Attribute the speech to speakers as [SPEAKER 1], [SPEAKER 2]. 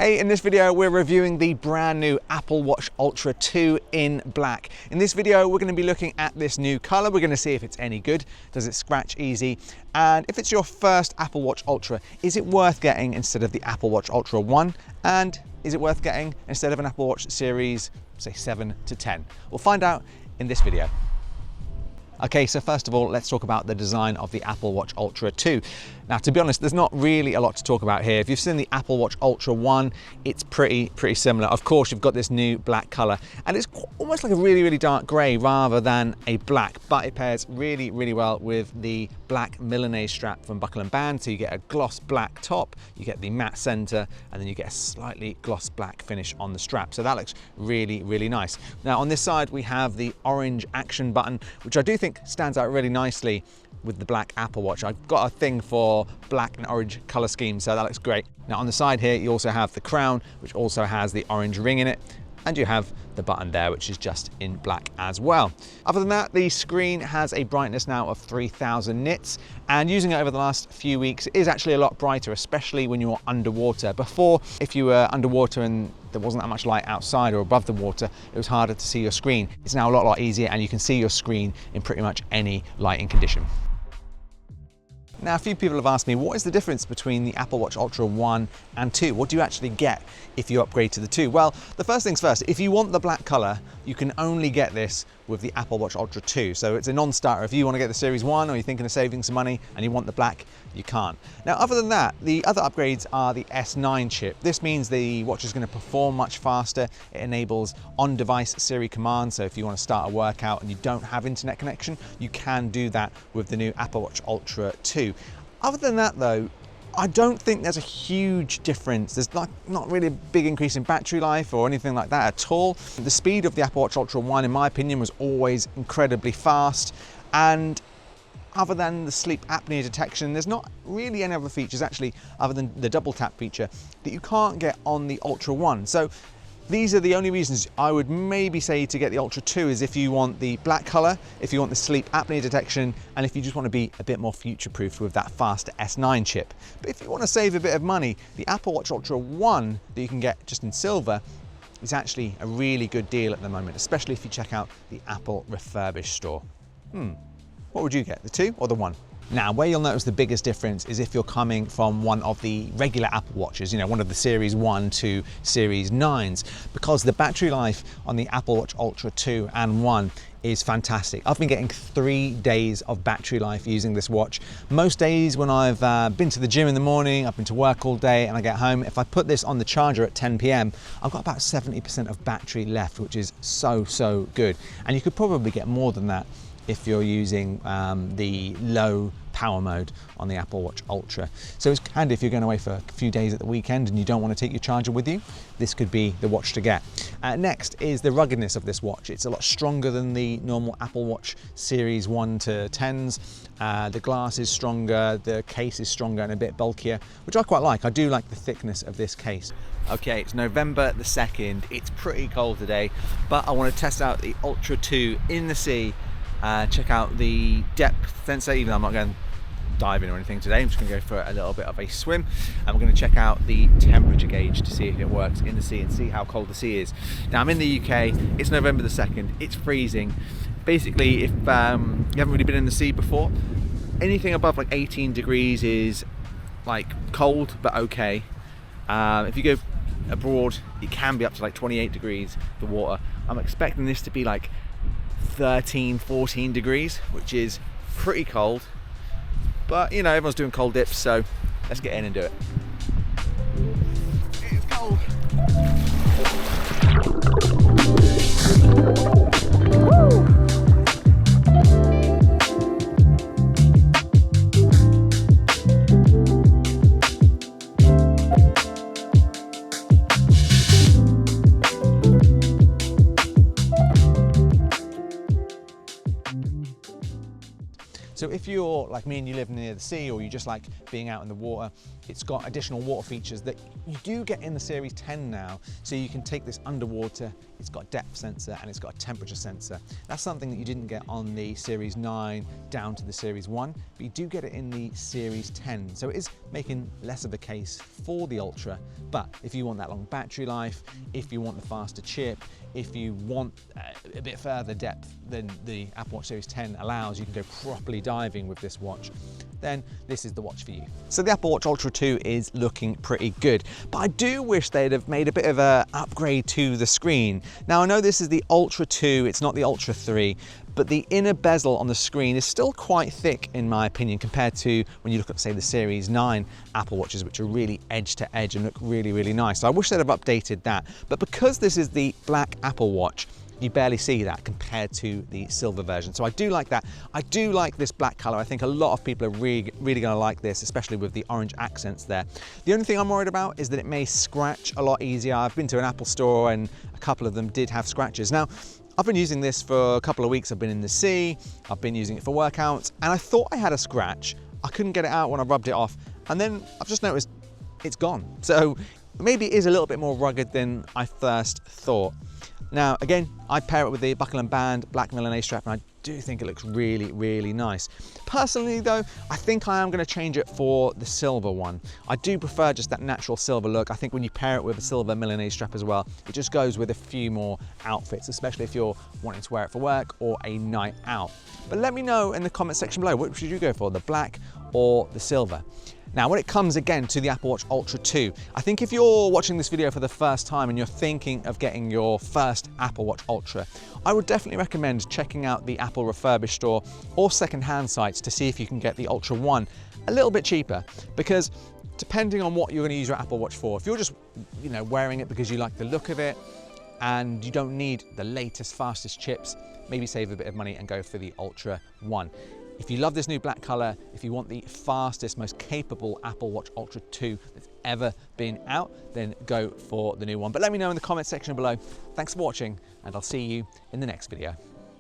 [SPEAKER 1] Hey, in this video we're reviewing the brand new Apple Watch Ultra 2 in black. In this video we're going to be looking at this new colour. We're going to see if it's any good, does it scratch easy, and if it's your first Apple Watch Ultra, is it worth getting instead of the Apple Watch Ultra 1, and is it worth getting instead of an Apple Watch series, say 7 to 10? We'll find out in this video. Okay, so first of all, let's talk about the design of the Apple Watch Ultra 2. Now, to be honest, there's not really a lot to talk about here. If you've seen the Apple Watch Ultra 1, it's pretty similar. Of course, you've got this new black color, and it's almost like a really dark gray rather than a black, but it pairs really well with the black Milanese strap from Buckle & Band. So you get a gloss black top, you get the matte center, and then you get a slightly gloss black finish on the strap. So that looks really nice. Now, on this side, we have the orange action button, which I do think stands out really nicely with the black Apple Watch. I've got a thing for black and orange color schemes, so that looks great. Now on the side here, you also have the crown, which also has the orange ring in it, and you have the button there, which is just in black as well. Other than that, the screen has a brightness now of 3000 nits, and using it over the last few weeks, it is actually a lot brighter, especially when you're underwater. Before, if you were underwater and there wasn't that much light outside or above the water, it was harder to see your screen. It's now a lot easier, and you can see your screen in pretty much any lighting condition. Now, a few people have asked me, what is the difference between the Apple Watch Ultra 1 and 2? What do you actually get if you upgrade to the 2? Well, the first things first, if you want the black color, you can only get this with the Apple Watch Ultra 2. So it's a non-starter. If you want to get the Series 1 or you're thinking of saving some money and you want the black, you can't. Now, other than that, the other upgrades are the S9 chip. This means the watch is going to perform much faster. It enables on-device Siri commands. So if you want to start a workout and you don't have internet connection, you can do that with the new Apple Watch Ultra 2. Other than that though, I don't think there's a huge difference. There's not really a big increase in battery life or anything like that at all. The speed of the Apple Watch Ultra 1, in my opinion, was always incredibly fast, and other than the sleep apnea detection, there's not really any other features actually, other than the double tap feature, that you can't get on the Ultra 1. So these are the only reasons I would maybe say to get the Ultra 2, is if you want the black color, if you want the sleep apnea detection, and if you just want to be a bit more future-proof with that faster S9 chip. But if you want to save a bit of money, the Apple Watch Ultra 1 that you can get just in silver is actually a really good deal at the moment, especially if you check out the Apple refurbished store. What would you get, the 2 or the 1? Now, where you'll notice the biggest difference is if you're coming from one of the regular Apple Watches, you know, one of the Series 1 to Series 9s, because the battery life on the Apple Watch Ultra 2 and 1 is fantastic. I've been getting 3 days of battery life using this watch. Most days when I've been to the gym in the morning, I've been to work all day, and I get home, if I put this on the charger at 10 p.m, I've got about 70% of battery left, which is so good. And you could probably get more than that if you're using the low power mode on the Apple Watch Ultra. So it's handy if you're going away for a few days at the weekend and you don't want to take your charger with you. This could be the watch to get. Next is the ruggedness of this watch. It's a lot stronger than the normal Apple Watch Series 1 to 10s. The glass is stronger, the case is stronger and a bit bulkier, which I quite like. I do like the thickness of this case. Okay, it's November the 2nd. It's pretty cold today, but I want to test out the Ultra 2 in the sea. Check out the depth sensor, even though I'm not going diving or anything today. I'm just going to go for a little bit of a swim, and we're going to check out the temperature gauge to see if it works in the sea and see how cold the sea is. Now, I'm in the UK, it's November the 2nd, it's freezing. Basically, if you haven't really been in the sea before, anything above like 18 degrees is like cold but okay. If you go abroad, it can be up to like 28 degrees, the water. I'm expecting this to be like 13-14 degrees, which is pretty cold, but you know, everyone's doing cold dips, so let's get in and do it. It's cold. So if you're like me and you live near the sea, or you just like being out in the water, it's got additional water features that you do get in the Series 10 now. So you can take this underwater, it's got a depth sensor and it's got a temperature sensor. That's something that you didn't get on the Series 9 down to the Series 1, but you do get it in the Series 10. So it is making less of a case for the Ultra, but if you want that long battery life, if you want the faster chip, if you want a bit further depth than the Apple Watch Series 10 allows, you can go properly diving with this watch, then this is the watch for you. So the Apple Watch Ultra 2 is looking pretty good, but I do wish they'd have made a bit of an upgrade to the screen. Now I know this is the Ultra 2, it's not the Ultra 3, but the inner bezel on the screen is still quite thick in my opinion compared to when you look at, say, the Series 9 Apple Watches, which are really edge to edge and look really, really nice. So I wish they'd have updated that. But because this is the black Apple Watch, you barely see that compared to the silver version. So I do like that. I do like this black color. I think a lot of people are really gonna like this, especially with the orange accents there. The only thing I'm worried about is that it may scratch a lot easier. I've been to an Apple store and a couple of them did have scratches. Now, I've been using this for a couple of weeks. I've been in the sea, I've been using it for workouts, and I thought I had a scratch. I couldn't get it out when I rubbed it off, and then I've just noticed it's gone. So maybe it is a little bit more rugged than I first thought. Now, again, I pair it with the Buckle & Band Black Milanese strap, and I do think it looks really, really nice. Personally though, I think I am going to change it for the silver one. I do prefer just that natural silver look. I think when you pair it with a silver Milanese strap as well, it just goes with a few more outfits, especially if you're wanting to wear it for work or a night out. But let me know in the comment section below, which should you go for, the black or the silver? Now, when it comes again to the Apple Watch Ultra 2, I think if you're watching this video for the first time and you're thinking of getting your first Apple Watch Ultra, I would definitely recommend checking out the Apple refurbished store or second-hand sites to see if you can get the Ultra 1 a little bit cheaper, because depending on what you're going to use your Apple Watch for, if you're just, you know, wearing it because you like the look of it and you don't need the latest, fastest chips, maybe save a bit of money and go for the Ultra 1. If you love this new black color, if you want the fastest, most capable Apple Watch Ultra 2 that's ever been out, then go for the new one. But let me know in the comment section below. Thanks for watching, and I'll see you in the next video.